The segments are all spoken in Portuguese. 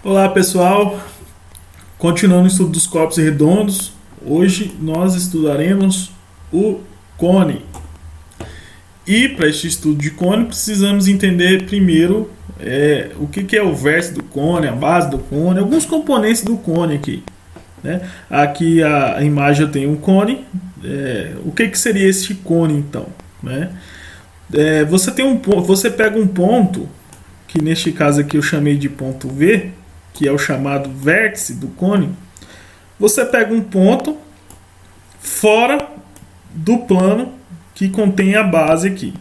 Olá pessoal, continuando o estudo dos corpos redondos, hoje nós estudaremos o cone. E para este estudo de cone precisamos entender primeiro o que é o vértice do cone, a base do cone, alguns componentes do cone aqui. Né? Aqui a imagem eu tenho um cone, o que seria este cone então? Né? Você pega um ponto, que neste caso aqui eu chamei de ponto V, que é o chamado vértice do cone. Você pega um ponto fora do plano que contém a base aqui,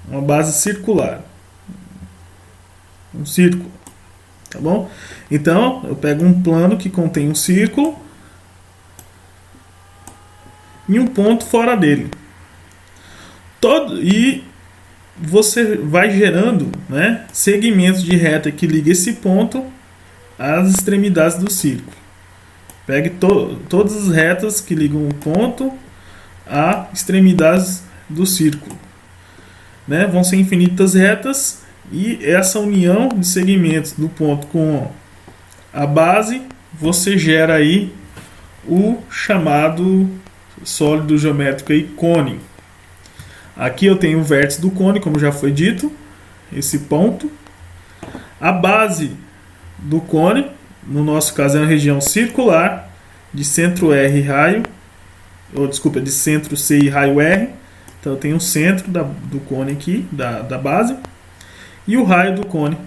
uma base circular, um círculo, tá bom? Então eu pego um plano que contém um círculo e um ponto fora dele, e você vai gerando, né, segmentos de reta que liga esse ponto às extremidades do círculo. Pegue todas as retas que ligam o ponto a extremidades do círculo. Né? Vão ser infinitas retas e essa união de segmentos do ponto com a base, você gera aí o chamado sólido geométrico aí, cone. Aqui eu tenho o vértice do cone, como já foi dito, esse ponto. A base do cone, no nosso caso é uma região circular, de centro R e raio, de centro C e raio R. Então eu tenho o centro do cone aqui, da base, e o raio do cone,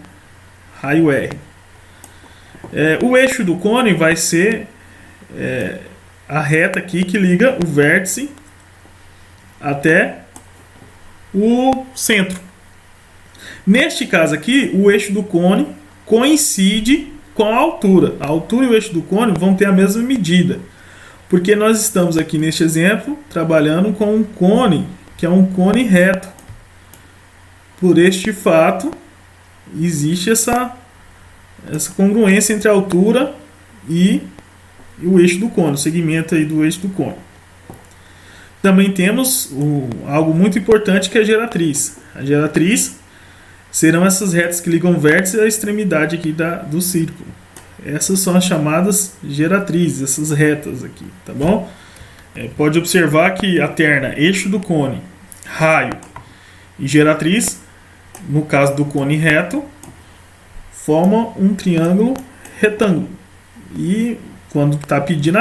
raio R. O eixo do cone vai ser a reta aqui que liga o vértice até o centro. Neste caso aqui, o eixo do cone coincide com a altura. A altura e o eixo do cone vão ter a mesma medida, porque nós estamos aqui neste exemplo trabalhando com um cone que é um cone reto. Por este fato, existe essa congruência entre a altura e o eixo do cone, o segmento aí do eixo do cone. Também temos algo muito importante, que é a geratriz. A geratriz serão essas retas que ligam o vértice à extremidade aqui do círculo. Essas são as chamadas geratrizes, essas retas aqui, tá bom? Pode observar que a terna eixo do cone, raio e geratriz, no caso do cone reto, formam um triângulo retângulo. E quando está pedindo,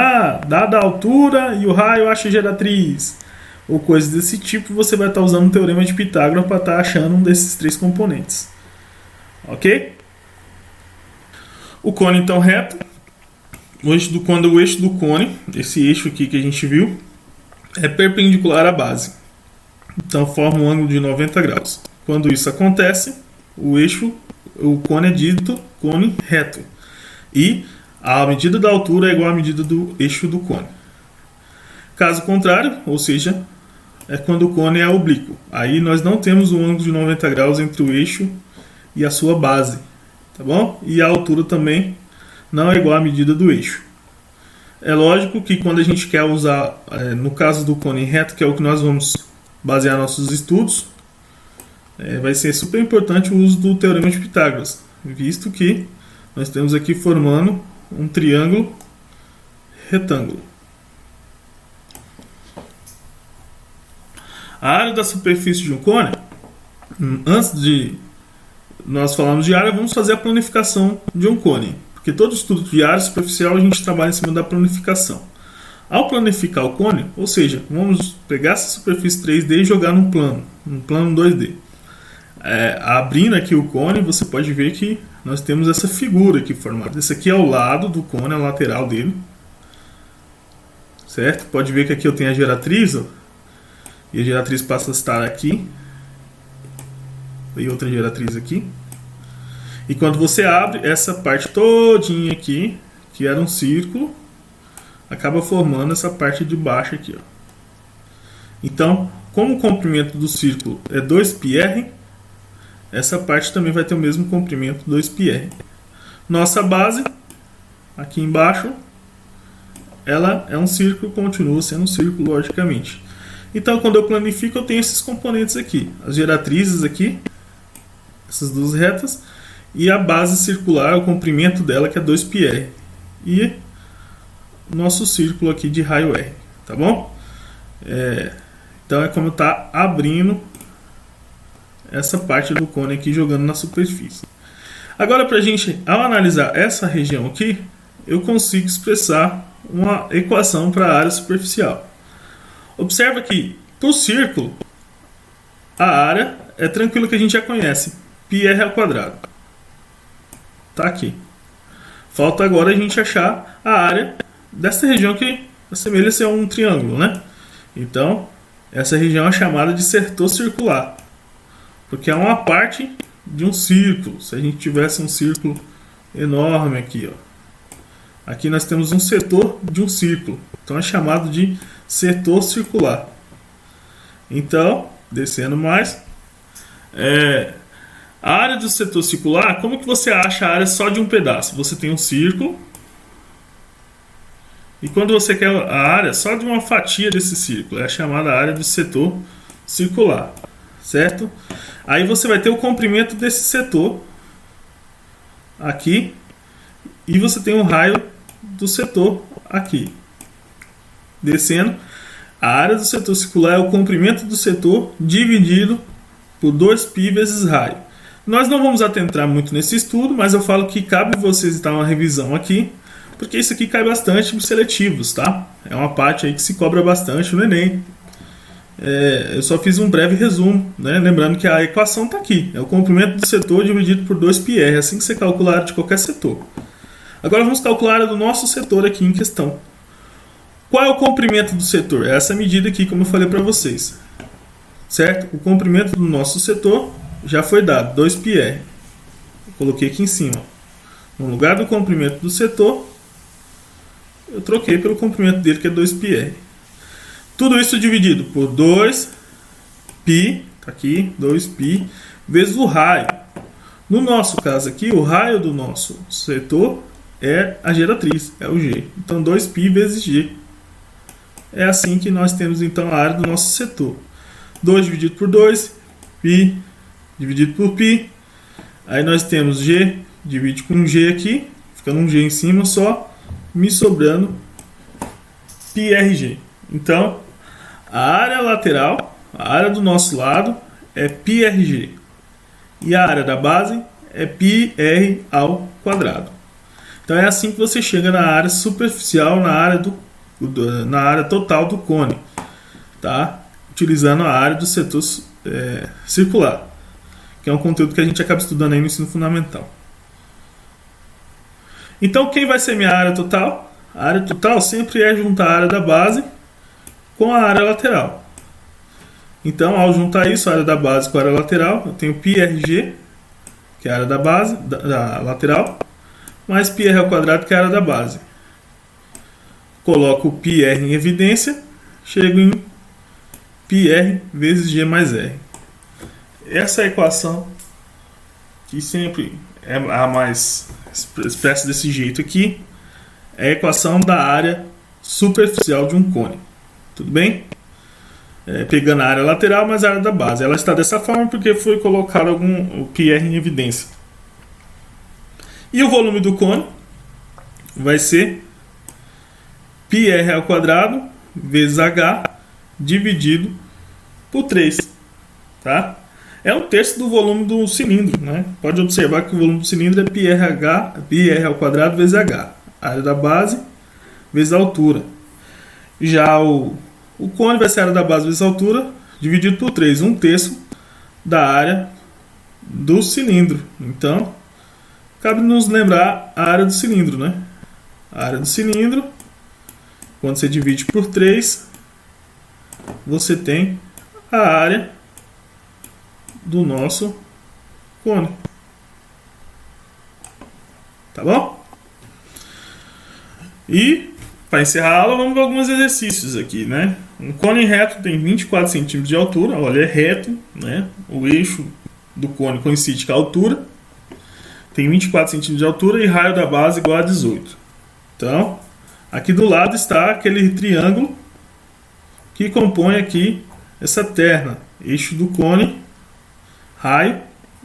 dada a altura e o raio, acha a geratriz, ou coisas desse tipo, você vai estar usando o teorema de Pitágoras para estar achando um desses três componentes. Ok? O cone então reto, quando o eixo do cone, esse eixo aqui que a gente viu, é perpendicular à base. Então forma um ângulo de 90 graus. Quando isso acontece, o cone é dito cone reto. E a medida da altura é igual à medida do eixo do cone. Caso contrário, ou seja, é quando o cone é oblíquo. Aí nós não temos um ângulo de 90 graus entre o eixo e a sua base. Tá bom? E a altura também não é igual à medida do eixo. É lógico que quando a gente quer usar, no caso do cone reto, que é o que nós vamos basear nossos estudos, vai ser super importante o uso do teorema de Pitágoras, visto que nós temos aqui formando um triângulo retângulo. A área da superfície de um cone, antes de nós falarmos de área, vamos fazer a planificação de um cone, porque todo estudo de área superficial a gente trabalha em cima da planificação. Ao planificar o cone, ou seja, vamos pegar essa superfície 3D e jogar num plano 2D. Abrindo aqui o cone, você pode ver que nós temos essa figura aqui formada. Esse aqui é o lado do cone, a lateral dele. Certo? Pode ver que aqui eu tenho a geratriz, ó, e a geratriz passa a estar aqui. E outra geratriz aqui. E quando você abre, essa parte todinha aqui, que era um círculo, acaba formando essa parte de baixo aqui, ó. Então, como o comprimento do círculo é 2πr, essa parte também vai ter o mesmo comprimento, 2πr. Nossa base, aqui embaixo, ela é um círculo, continua sendo um círculo, logicamente. Então, quando eu planifico, eu tenho esses componentes aqui. As geratrizes aqui, essas duas retas, e a base circular, o comprimento dela, que é 2πr. E nosso círculo aqui de raio R, tá bom? Então é como está abrindo essa parte do cone aqui, jogando na superfície. Agora, para a gente, ao analisar essa região aqui, eu consigo expressar uma equação para a área superficial. Observa que, para o círculo, a área é tranquilo, que a gente já conhece, πr ao quadrado. Tá aqui. Falta agora a gente achar a área dessa região que assemelha-se a um triângulo, né? Então, essa região é chamada de setor circular, porque é uma parte de um círculo. Se a gente tivesse um círculo enorme aqui, ó, aqui nós temos um setor de um círculo, então é chamado de setor circular. Então, descendo mais, a área do setor circular, como que você acha a área só de um pedaço? Você tem um círculo, e quando você quer a área só de uma fatia desse círculo, é chamada área do setor circular, certo? Aí você vai ter o comprimento desse setor aqui, e você tem um raio do setor aqui. Descendo, a área do setor circular é o comprimento do setor dividido por 2π vezes raio. Nós não vamos adentrar muito nesse estudo, mas eu falo que cabe vocês dar uma revisão aqui, porque isso aqui cai bastante nos seletivos, tá? É uma parte aí que se cobra bastante no Enem. Eu só fiz um breve resumo, né? Lembrando que a equação está aqui. É o comprimento do setor dividido por 2πr. É assim que você calcula a área de qualquer setor. Agora vamos calcular a área do nosso setor aqui em questão. Qual é o comprimento do setor? É essa medida aqui, como eu falei para vocês. Certo? O comprimento do nosso setor já foi dado, 2πr. Eu coloquei aqui em cima. No lugar do comprimento do setor, eu troquei pelo comprimento dele, que é 2πr. Tudo isso dividido por 2π, tá aqui, 2π, vezes o raio. No nosso caso aqui, o raio do nosso setor é a geratriz, é o G. Então 2π vezes G. É assim que nós temos então a área do nosso setor. 2 dividido por 2, π dividido por π. Aí nós temos G, divide com G aqui, ficando um G em cima só, me sobrando πrg. Então, a área lateral, a área do nosso lado, é πrg. E a área da base é πr ao quadrado. Então é assim que você chega na área superficial, na área total do cone, tá? Utilizando a área do setor circular, que é um conteúdo que a gente acaba estudando aí no ensino fundamental. Então, quem vai ser minha área total? A área total sempre é juntar a área da base com a área lateral. Então, ao juntar isso, a área da base com a área lateral, eu tenho πrg, que é a área da base, da lateral, mais πr ao quadrado, que é a área da base. Coloco o πr em evidência, chego em πr vezes g mais r. Essa equação, que sempre é a mais expressa desse jeito aqui, é a equação da área superficial de um cone. Tudo bem? Pegando a área lateral mais a área da base. Ela está dessa forma porque foi colocado o πr em evidência. E o volume do cone vai ser πr ao quadrado vezes h dividido por 3. Tá? É um terço do volume do cilindro, né? Pode observar que o volume do cilindro é πr ao quadrado vezes h. A área da base vezes a altura. Já o cone vai ser a área da base vezes a altura, dividido por 3, um terço da área do cilindro. Então, cabe nos lembrar a área do cilindro, né? A área do cilindro, quando você divide por 3, você tem a área do nosso cone. Tá bom? E, para encerrar a aula, vamos ver alguns exercícios aqui, né? Um cone reto tem 24 centímetros de altura, olha, é reto, né? O eixo do cone coincide com a altura. Tem 24 centímetros de altura e raio da base igual a 18. Então, aqui do lado está aquele triângulo que compõe aqui essa terna, eixo do cone, raio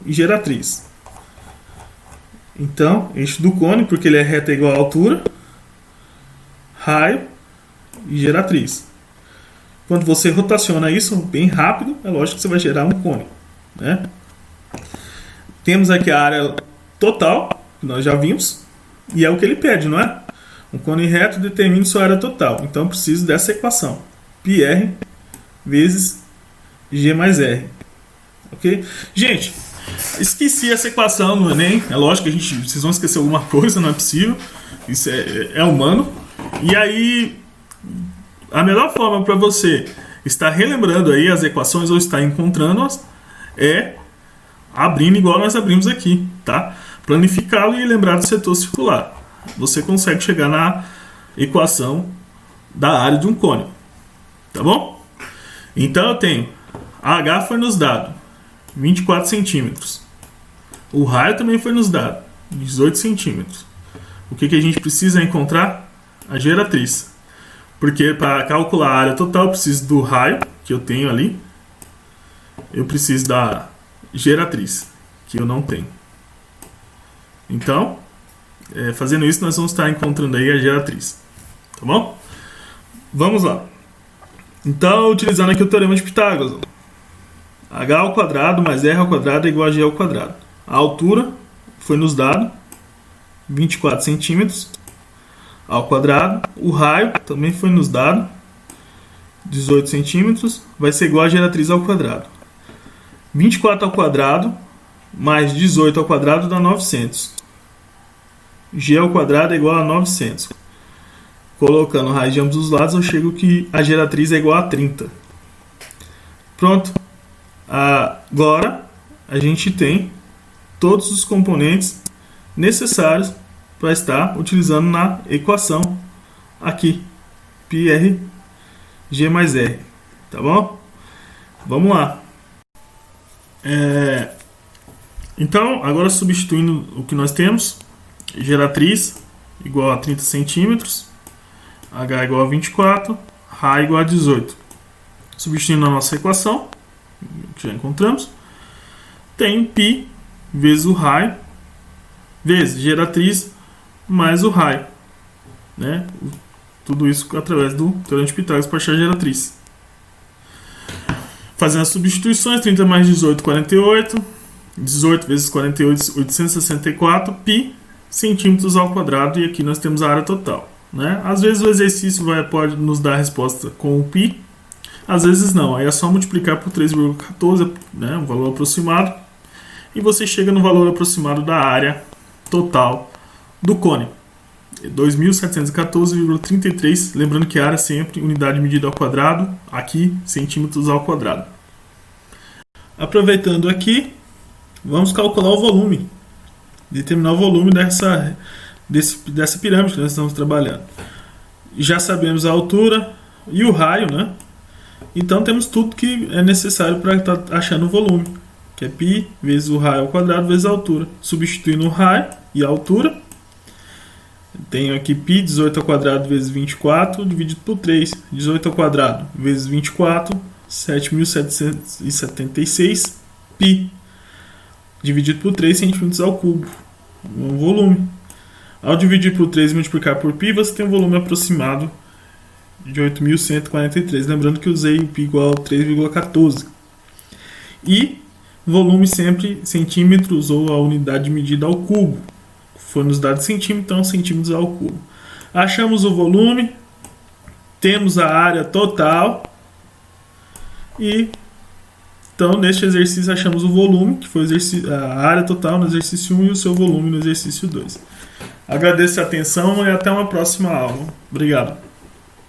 e geratriz. Então, eixo do cone, porque ele é reto igual à altura, raio e geratriz. Quando você rotaciona isso bem rápido, é lógico que você vai gerar um cone, né? Temos aqui a área total, que nós já vimos, e é o que ele pede, não é? Um cone reto determina sua área total. Então eu preciso dessa equação. πr vezes g mais r. Ok? Gente, esqueci essa equação no Enem. É lógico que vocês vão esquecer alguma coisa, não é possível. Isso é humano. E aí, a melhor forma para você estar relembrando aí as equações ou estar encontrando-as é abrindo igual nós abrimos aqui, tá? Planificá-lo e lembrar do setor circular. Você consegue chegar na equação da área de um cone, tá bom? Então eu tenho H foi nos dado 24 centímetros. O raio também foi nos dado 18 centímetros. O que a gente precisa encontrar? A geratriz. Porque para calcular a área total eu preciso do raio, que eu tenho ali. Eu preciso da geratriz, que eu não tenho. Então, fazendo isso, nós vamos estar encontrando aí a geratriz. Tá bom? Vamos lá. Então, utilizando aqui o teorema de Pitágoras. H ao quadrado mais R ao quadrado é igual a G ao quadrado. A altura foi nos dado 24 centímetros ao quadrado. O raio também foi nos dado 18 centímetros. Vai ser igual a geratriz ao quadrado. 24 ao quadrado mais 18 ao quadrado dá 900. G ao quadrado é igual a 900. Colocando raiz de ambos os lados, eu chego que a geratriz é igual a 30. Pronto. Agora, a gente tem todos os componentes necessários para estar utilizando na equação aqui. πr g mais r. Tá bom? Vamos lá. Então, agora substituindo o que nós temos, geratriz igual a 30 centímetros, H igual a 24, raio igual a 18. Substituindo a nossa equação, que já encontramos, tem π vezes o raio, vezes geratriz, mais o raio. Né? Tudo isso através do teorema de Pitágoras para achar a geratriz. Fazendo as substituições, 30 mais 18, 48. 18 vezes 48, 864 π centímetros ao quadrado, e aqui nós temos a área total, né? Às vezes o exercício pode nos dar a resposta com o π, às vezes não, aí é só multiplicar por 3,14, né, um valor aproximado, e você chega no valor aproximado da área total do cone, 2.714,33, lembrando que a área é sempre unidade medida ao quadrado, aqui centímetros ao quadrado. Aproveitando aqui, vamos calcular o volume, determinar o volume dessa pirâmide que nós estamos trabalhando. Já sabemos a altura e o raio, né? Então temos tudo que é necessário para estar achando o volume, que é π vezes o raio ao quadrado vezes a altura. Substituindo o raio e a altura, tenho aqui π 18 ao quadrado vezes 24 dividido por 3. 18 ao quadrado vezes 24, 7.776 π dividido por 3 centímetros ao cubo, um volume. Ao dividir por 3 e multiplicar por π, você tem um volume aproximado de 8.143. Lembrando que usei o π igual a 3,14. E volume sempre centímetros ou a unidade de medida ao cubo. Foi nos dado centímetros, então centímetros ao cubo. Achamos o volume, temos a área total e então, neste exercício, achamos o volume, que foi a área total no exercício 1 e o seu volume no exercício 2. Agradeço a atenção e até uma próxima aula. Obrigado.